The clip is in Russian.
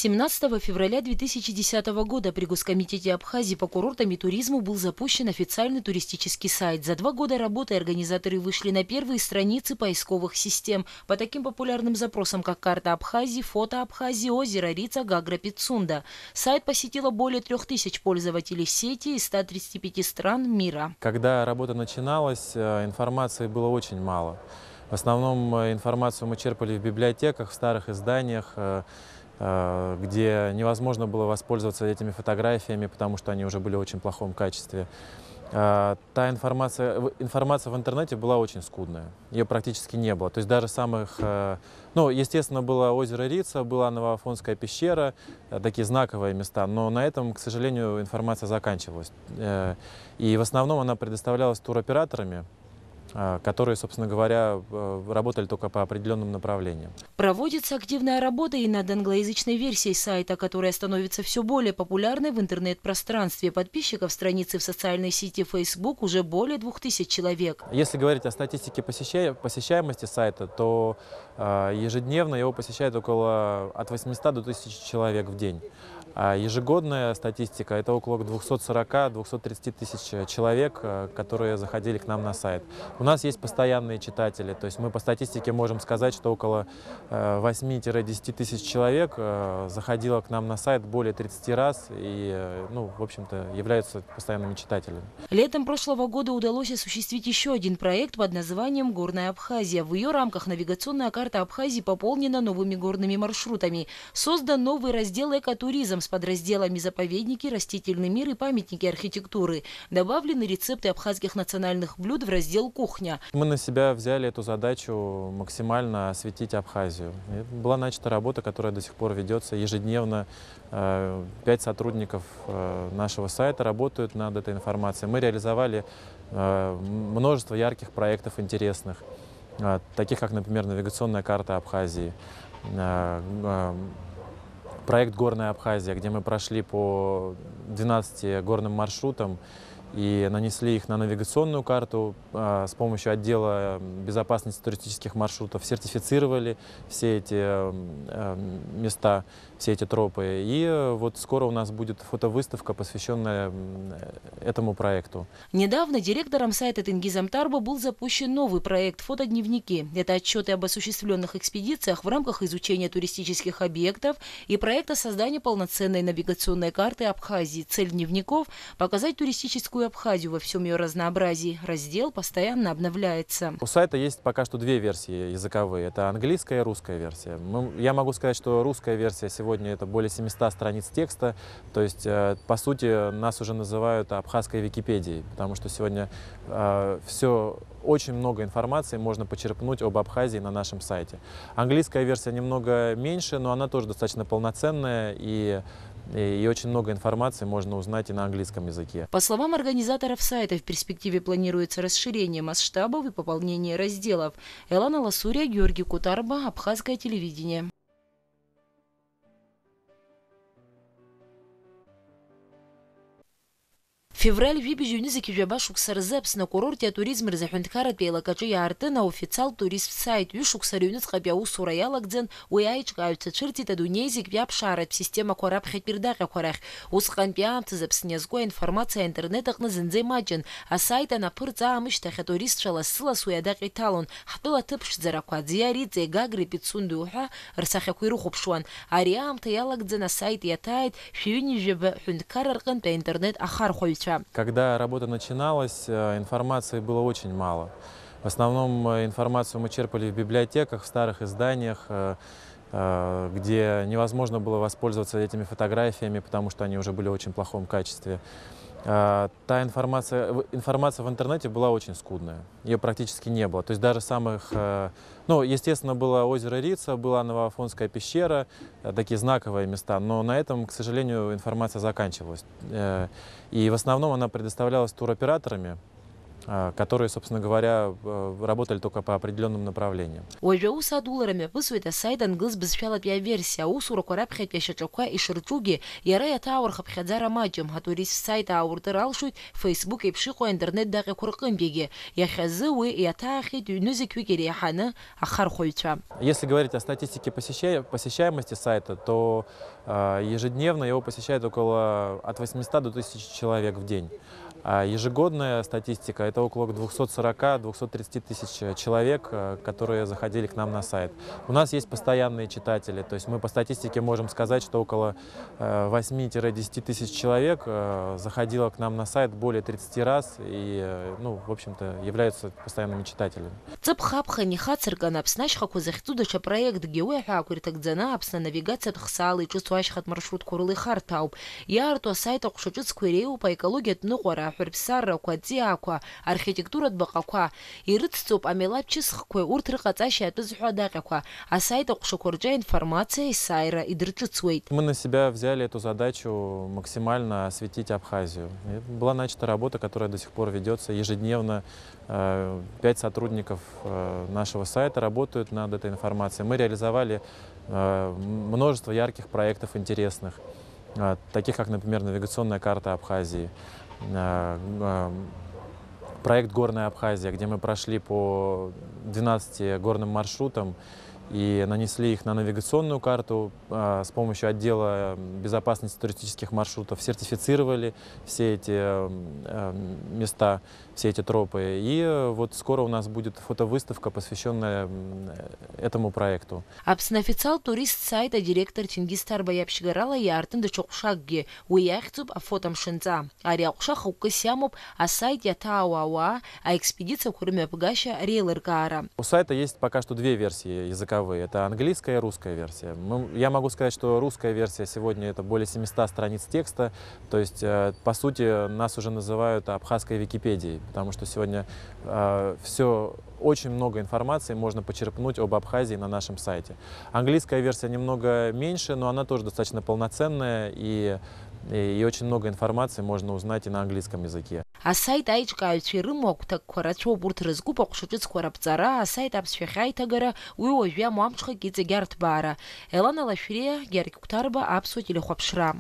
17 февраля 2010 года при Госкомитете Абхазии по курортам и туризму был запущен официальный туристический сайт. За 2 года работы организаторы вышли на первые страницы поисковых систем по таким популярным запросам, как карта Абхазии, фото Абхазии, озеро Рица, Гагра, Пицунда. Сайт посетило более 3000 пользователей сети из 135 стран мира. Когда работа начиналась, информации было очень мало. В основном информацию мы черпали в библиотеках, в старых изданиях, где невозможно было воспользоваться этими фотографиями, потому что они уже были в очень плохом качестве. Та информация в интернете была очень скудная, ее практически не было. То есть даже самых, естественно, было озеро Рица, была Новоафонская пещера, такие знаковые места, но на этом, к сожалению, информация заканчивалась. И в основном она предоставлялась туроператорами, которые, собственно говоря, работали только по определенным направлениям. Проводится активная работа и над англоязычной версией сайта, которая становится все более популярной в интернет-пространстве. Подписчиков страницы в социальной сети Facebook уже более 2000 человек. Если говорить о статистике посещаемости сайта, то ежедневно его посещает от 800 до 1000 человек в день. А ежегодная статистика – это около 240-230 тысяч человек, которые заходили к нам на сайт. У нас есть постоянные читатели, то есть мы по статистике можем сказать, что около 8-10 тысяч человек заходило к нам на сайт более 30 раз и, в общем-то, являются постоянными читателями. Летом прошлого года удалось осуществить еще один проект под названием «Горная Абхазия». В ее рамках навигационная карта Абхазии пополнена новыми горными маршрутами. Создан новый раздел «Экотуризм» с подразделами «Заповедники», «Растительный мир» и «Памятники архитектуры». Добавлены рецепты абхазских национальных блюд в раздел «Кухня». Мы на себя взяли эту задачу максимально осветить Абхазию. И была начата работа, которая до сих пор ведется ежедневно. 5 сотрудников нашего сайта работают над этой информацией. Мы реализовали множество ярких проектов интересных, таких как, например, навигационная карта Абхазии, проект «Горная Абхазия», где мы прошли по 12 горным маршрутам и нанесли их на навигационную карту с помощью отдела безопасности туристических маршрутов, сертифицировали все эти места, все эти тропы. И вот скоро у нас будет фотовыставка, посвященная этому проекту. Недавно директором сайта Тенгизом Тарбо был запущен новый проект «Фотодневники». Это отчеты об осуществленных экспедициях в рамках изучения туристических объектов и проекта создания полноценной навигационной карты Абхазии. Цель дневников – показать туристическую Абхазию во всем ее разнообразии. Раздел постоянно обновляется. У сайта есть пока что 2 версии языковые. Это английская и русская версия. Я могу сказать, что русская версия сегодня это более 700 страниц текста. То есть, по сути, нас уже называют абхазской Википедией, потому что сегодня очень много информации можно почерпнуть об Абхазии на нашем сайте. Английская версия немного меньше, но она тоже достаточно полноценная, и очень много информации можно узнать и на английском языке. По словам организаторов сайта, в перспективе планируется расширение масштабов и пополнение разделов. Элана Ласурия, Георгий Кутарба, Абхазское телевидение. Февраль вибежюни закижаба шуксарзепс на курорте туризм рзахунткара пейлакачи артена официал турист сайт ю шуксарюнец хабяу сураялакдзен уяич гаются черти тадунезик вябшарат система кораб хетпирдака корах усхан пиамцы запснезго информация интернетах на зенземаджен а сайта на пырцамыш таха турист шаласыла суядак италон хтыла тыпш зараквадзия ридзе гагры пицундуха рсахакуиру хупшуан ариам таялакдзен на сайт ятает фюни жеба хунткараркан по интернет ахар хойча. Когда работа начиналась, информации было очень мало. В основном информацию мы черпали в библиотеках, в старых изданиях, где невозможно было воспользоваться этими фотографиями, потому что они уже были в очень плохом качестве. Та информация в интернете была очень скудная, ее практически не было. То есть даже самых, естественно, было озеро Рица, была Новоафонская пещера, такие знаковые места, но на этом, к сожалению, информация заканчивалась. И в основном она предоставлялась туроператорами, которые, собственно говоря, работали только по определенным направлениям. Уажәы адуларами аԥысуеит асайт англыз бызшәалатәи аверсиа аусурақәа раԥхьатәи ашьаҿақәа ишырҿугьы иара иаҭааурхаԥхьаӡара маҷым атурист сайт аауртыр алшоит Facebook еиԥш иҟоу аинтернет даҟьақәа рҟынтәигьы. Иахьазы уи иаҭаахьеит ҩны зықьҩык иреиҳаны ахархәаҩцәа. Если говорить о статистике посещаемости сайта, то ежедневно его посещает от 800 до 1000 человек в день. А ежегодная статистика – это около 240-230 тысяч человек, которые заходили к нам на сайт. У нас есть постоянные читатели, то есть мы по статистике можем сказать, что около 8-10 тысяч человек заходило к нам на сайт более 30 раз и, ну, в общем-то, являются постоянными читателями. Ҵыԥх-аԥхын ихацыркын Аԥсны ашьхақәа захьӡу даҽа проектгьы уи аҳәаақәа ирҭагӡаны Аԥсны анавигациатә хсаала иҿыцу ашьхатә маршрутқәа рыла ихарҭәаауп. Иаарту асайт аҟәша ҿыцқәа иреиуоуп аекологиатә ныҟәара, аҳәырԥсаррақәа, аҵиаақәа, архитектуратә баҟақәа, ирыцҵоуп амилаҭ ԥшьысхқәа, урҭ рыҟаҵашьа иатәызҳәо адаҟьақәа. Асайт аҟәшақәа рҿы аинформациа есааира идырҿыцуеит. Мы на себя взяли эту задачу максимально осветить Абхазию. И была начата работа, которая до сих пор ведется ежедневно. 5 сотрудников нашего сайта работают над этой информацией. Мы реализовали множество ярких проектов интересных, таких как, например, навигационная карта Абхазии, проект «Горная Абхазия», где мы прошли по 12 горным маршрутам и нанесли их на навигационную карту с помощью отдела безопасности туристических маршрутов, сертифицировали все эти места, все эти тропы. И вот скоро у нас будет фотовыставка, посвященная этому проекту. Аԥсны официал турист сайта директор Ҭенгиз Ҭарба иаԥшьгарала иаартын даҽа ҟәшакгьы. Уи иахьӡуп афотомшынҵа. Ари аҟәша хықәкыс иамоуп асайт иаҭаау ауаа аекспедициақәа рымҩаԥгашьа реилыркаара. У сайта есть пока что две версии языковые. Это английская и русская версия. Я могу сказать, что русская версия сегодня это более 700 страниц текста. То есть, по сути, нас уже называют абхазской Википедией, потому что сегодня очень много информации можно почерпнуть об Абхазии на нашем сайте. Английская версия немного меньше, но она тоже достаточно полноценная, и очень много информации можно узнать и на английском языке. Асайт аиҿкааҩцәа ирымоу агәҭакқәа рацәоуп, урҭ рызкуп аҟәша ҿыцқәа раԥҵара, асайт аԥсшәахьа аиҭагара, уи уажәы иамоу амҽхак иҵегь арҭбаара. Елана Лашәриа, Георги Кәҭарба, Аԥсуа телехәаԥшра.